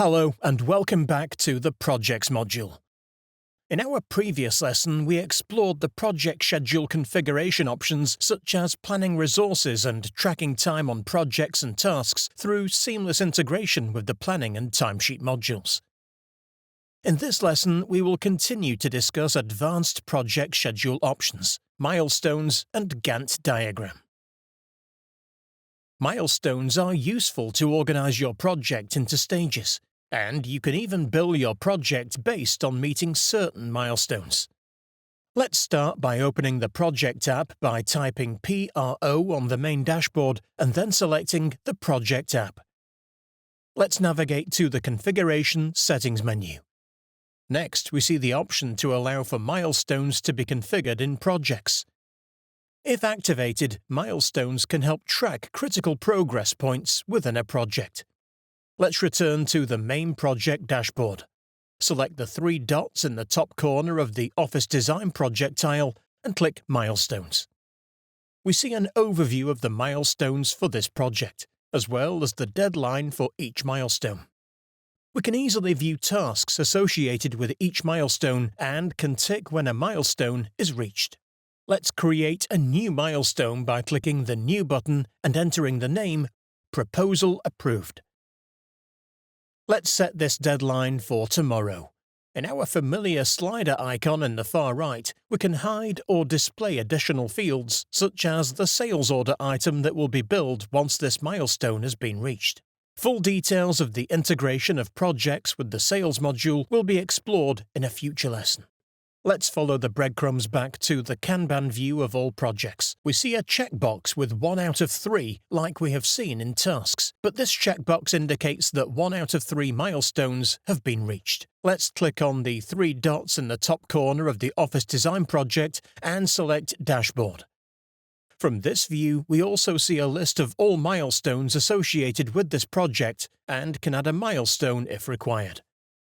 Hello and welcome back to the Projects module. In our previous lesson, we explored the project schedule configuration options such as planning resources and tracking time on projects and tasks through seamless integration with the planning and timesheet modules. In this lesson, we will continue to discuss advanced project schedule options, milestones, and Gantt diagram. Milestones are useful to organize your project into stages, and you can even bill your project based on meeting certain milestones. Let's start by opening the Project app by typing PRO on the main dashboard and then selecting the Project app. Let's navigate to the Configuration Settings menu. Next, we see the option to allow for milestones to be configured in projects. If activated, milestones can help track critical progress points within a project. Let's return to the main project dashboard. Select the three dots in the top corner of the Office Design Project tile and click Milestones. We see an overview of the milestones for this project, as well as the deadline for each milestone. We can easily view tasks associated with each milestone and can tick when a milestone is reached. Let's create a new milestone by clicking the New button and entering the name Proposal Approved. Let's set this deadline for tomorrow. In our familiar slider icon in the far right, we can hide or display additional fields, such as the sales order item that will be billed once this milestone has been reached. Full details of the integration of projects with the sales module will be explored in a future lesson. Let's follow the breadcrumbs back to the Kanban view of all projects. We see a checkbox with 1 out of 3, like we have seen in tasks, but this checkbox indicates that 1 out of 3 milestones have been reached. Let's click on the 3 dots in the top corner of the Office Design project and select Dashboard. From this view, we also see a list of all milestones associated with this project and can add a milestone if required.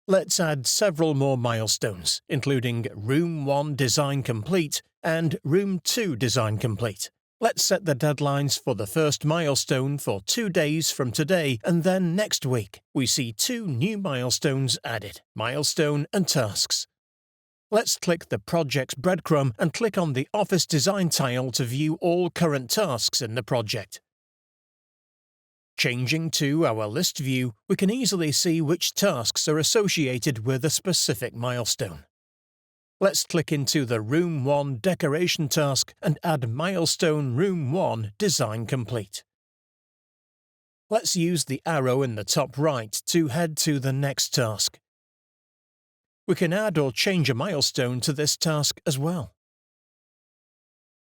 Let's add several more milestones, including Room 1 Design Complete and Room 2 Design Complete. Let's set the deadlines for the first milestone for 2 days from today and then next week. We see 2 new milestones added, Milestone and Tasks. Let's click the project's breadcrumb and click on the Office Design tile to view all current tasks in the project. Changing to our list view, we can easily see which tasks are associated with a specific milestone. Let's click into the Room 1 Decoration task and add Milestone Room 1 Design Complete. Let's use the arrow in the top right to head to the next task. We can add or change a milestone to this task as well.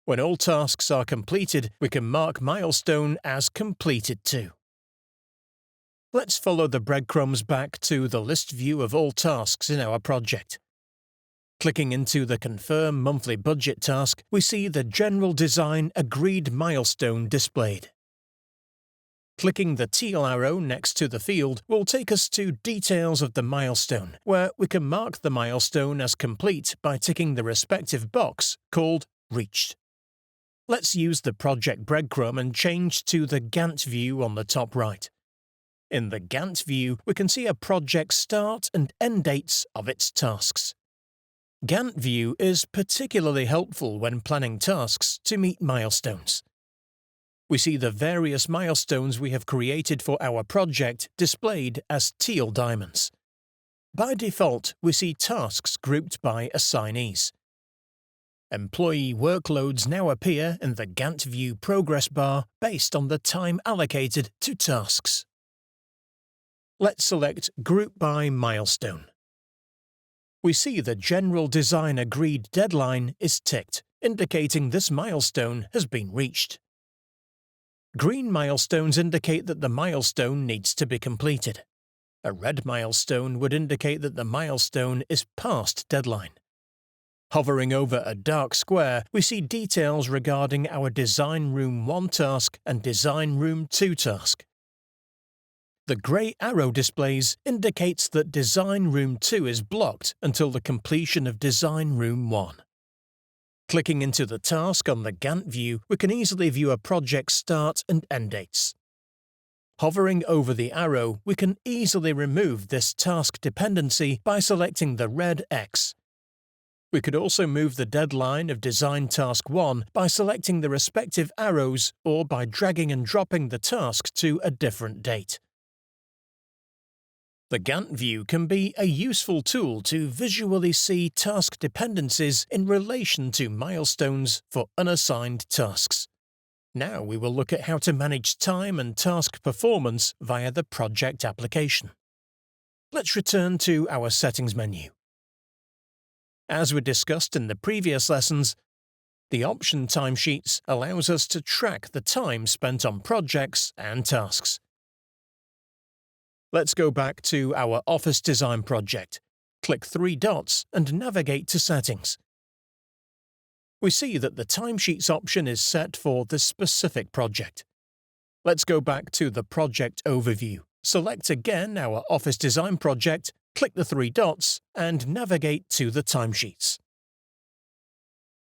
When all tasks are completed, we can mark milestone as completed too. Let's follow the breadcrumbs back to the list view of all tasks in our project. Clicking into the Confirm Monthly Budget task, we see the General Design Agreed milestone displayed. Clicking the teal arrow next to the field will take us to Details of the milestone, where we can mark the milestone as complete by ticking the respective box called Reached. Let's use the project breadcrumb and change to the Gantt view on the top right. In the Gantt view, we can see a project's start and end dates of its tasks. Gantt view is particularly helpful when planning tasks to meet milestones. We see the various milestones we have created for our project displayed as teal diamonds. By default, we see tasks grouped by assignees. Employee workloads now appear in the Gantt view progress bar based on the time allocated to tasks. Let's select Group by Milestone. We see the General Design Agreed deadline is ticked, indicating this milestone has been reached. Green milestones indicate that the milestone needs to be completed. A red milestone would indicate that the milestone is past deadline. Hovering over a dark square, we see details regarding our Design Room 1 task and Design Room 2 task. The grey arrow displays indicates that Design Room 2 is blocked until the completion of Design Room 1. Clicking into the task on the Gantt view, we can easily view a project's start and end dates. Hovering over the arrow, we can easily remove this task dependency by selecting the red X. We could also move the deadline of Design Task 1 by selecting the respective arrows or by dragging and dropping the task to a different date. The Gantt view can be a useful tool to visually see task dependencies in relation to milestones for unassigned tasks. Now we will look at how to manage time and task performance via the project application. Let's return to our Settings menu. As we discussed in the previous lessons, the option Timesheets allows us to track the time spent on projects and tasks. Let's go back to our Office Design project. Click 3 dots and navigate to Settings. We see that the Timesheets option is set for the specific project. Let's go back to the Project Overview. Select again our Office Design project, click the 3 dots, and navigate to the Timesheets.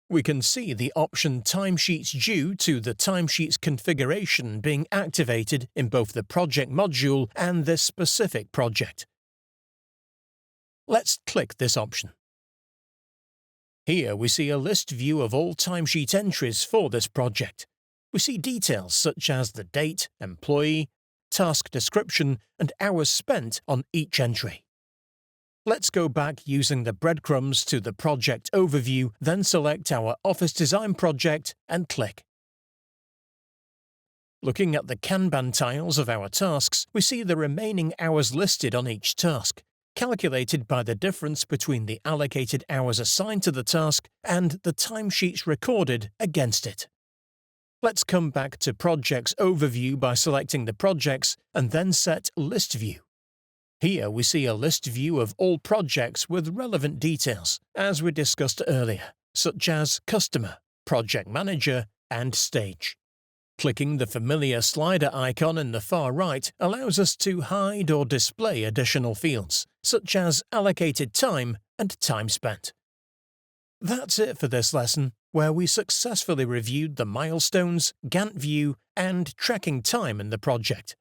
We can see the option Timesheets due to the Timesheets configuration being activated in both the project module and this specific project. Let's click this option. Here we see a list view of all timesheet entries for this project. We see details such as the date, employee, task description, and hours spent on each entry. Let's go back using the breadcrumbs to the project overview, then select our Office Design project and click. Looking at the Kanban tiles of our tasks, we see the remaining hours listed on each task, calculated by the difference between the allocated hours assigned to the task and the timesheets recorded against it. Let's come back to Projects Overview by selecting the projects and then set List View. Here we see a list view of all projects with relevant details, as we discussed earlier, such as Customer, Project Manager, and Stage. Clicking the familiar slider icon in the far right allows us to hide or display additional fields, such as allocated time and time spent. That's it for this lesson, where we successfully reviewed the milestones, Gantt view, and tracking time in the project.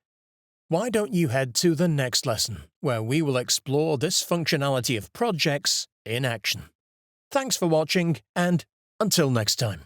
Why don't you head to the next lesson, where we will explore this functionality of projects in action. Thanks for watching, and until next time.